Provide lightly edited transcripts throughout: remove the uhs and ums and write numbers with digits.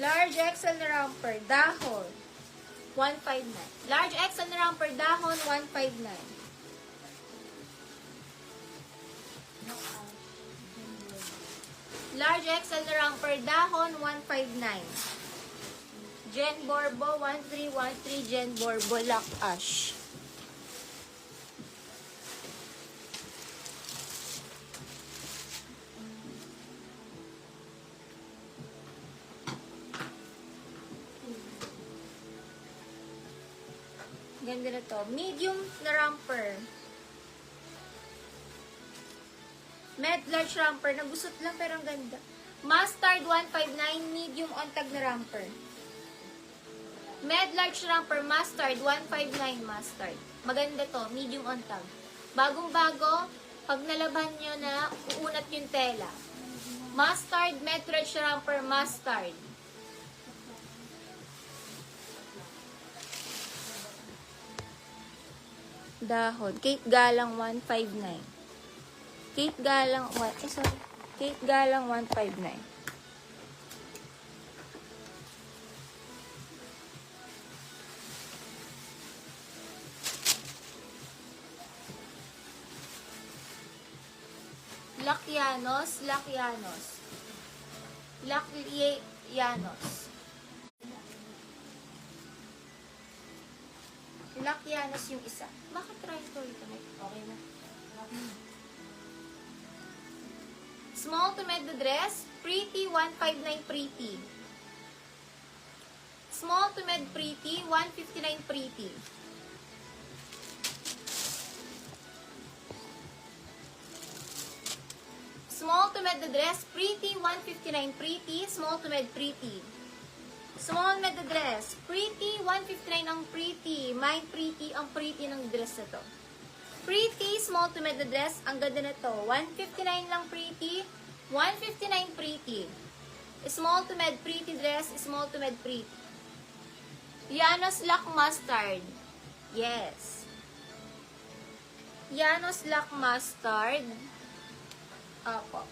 Large XL na romper, dahon, 159. Large XL na romper, dahon, 159. Large XL na romper, dahon, 159. Jen Borbo, 1313, Jen Borbo, Lock Ash. Ganda na to. Medium na romper. Med large romper. Nagusot lang pero ang ganda. Mustard 159. Medium on tag na romper. Med large romper. Mustard 159 mustard. Maganda to. Medium on tag. Bagong-bago. Pag nalaban nyo na, uunat yung tela. Mustard. Med large romper. Mustard. Dahon. Kate Galang 159. Kate Galang, Kate Galang 159. Lakyanos, Lakyanos. Lakyanos. Lakyanos yung isa. Bakit try ito ito? Okay na. Small to med dress, pretty, 159 pretty. Small to med pretty, 159 pretty. Small to med dress, pretty, 159 pretty. Small to med pretty. Small med dress, pretty, 159 ang pretty. My pretty, ang pretty ng dress na to. Pretty, small to med dress, ang ganda na to. 159 lang pretty, 159 pretty. Small to med pretty dress, small to med pretty. Yanos Lack Mustard. Yes. Yanos Lack Mustard. Opo.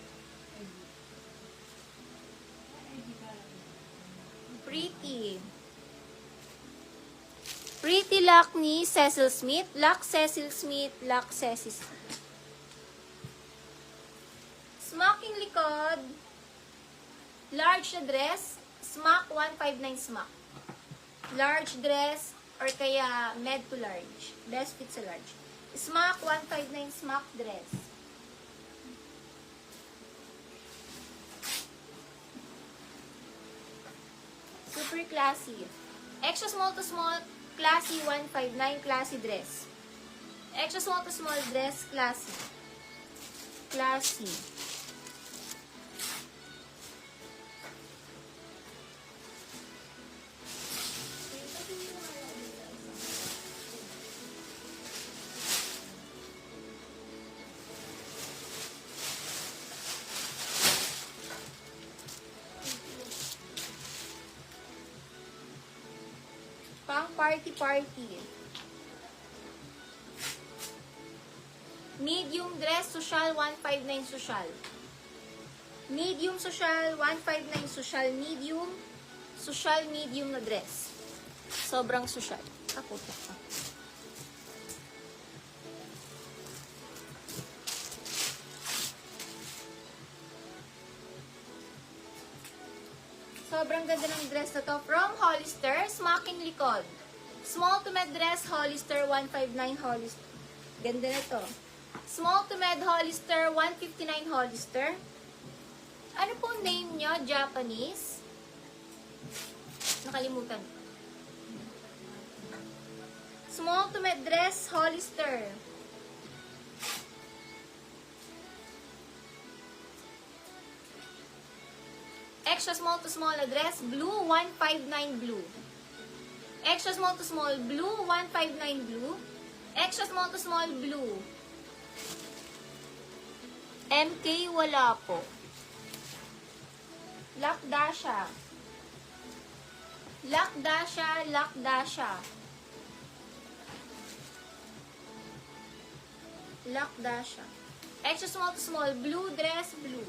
Pretty. Pretty lock ni Cecil Smith. Lock Cecil Smith. Lock Cecil Smith. Smocking likod. Large na dress. Smock 159 smock. Large dress or kaya med to large. Best fit sa large. Smock 159 smock dress. Super classy. Extra small to small, classy 159, classy dress. Extra small to small dress, classy. Classy. Pang party. Medium dress, social, 159 social. Medium social, 159 social, medium na dress. Sobrang social. Ako. Sobrang ganda ng dress na to. From Hollister, smocking likod. Small to med dress, Hollister, 159 Hollister. Ganda na to. Small to med Hollister, 159 Hollister. Ano pong name nyo? Japanese? Nakalimutan. Small to med dress, Hollister. Extra small to small address, blue, 159 blue. Extra small to small, blue, 159 blue. Extra small to small, blue. MK, wala po. Lakdasha. Lakdasha, Lakdasha. Lakdasha. Extra small to small, blue dress, blue.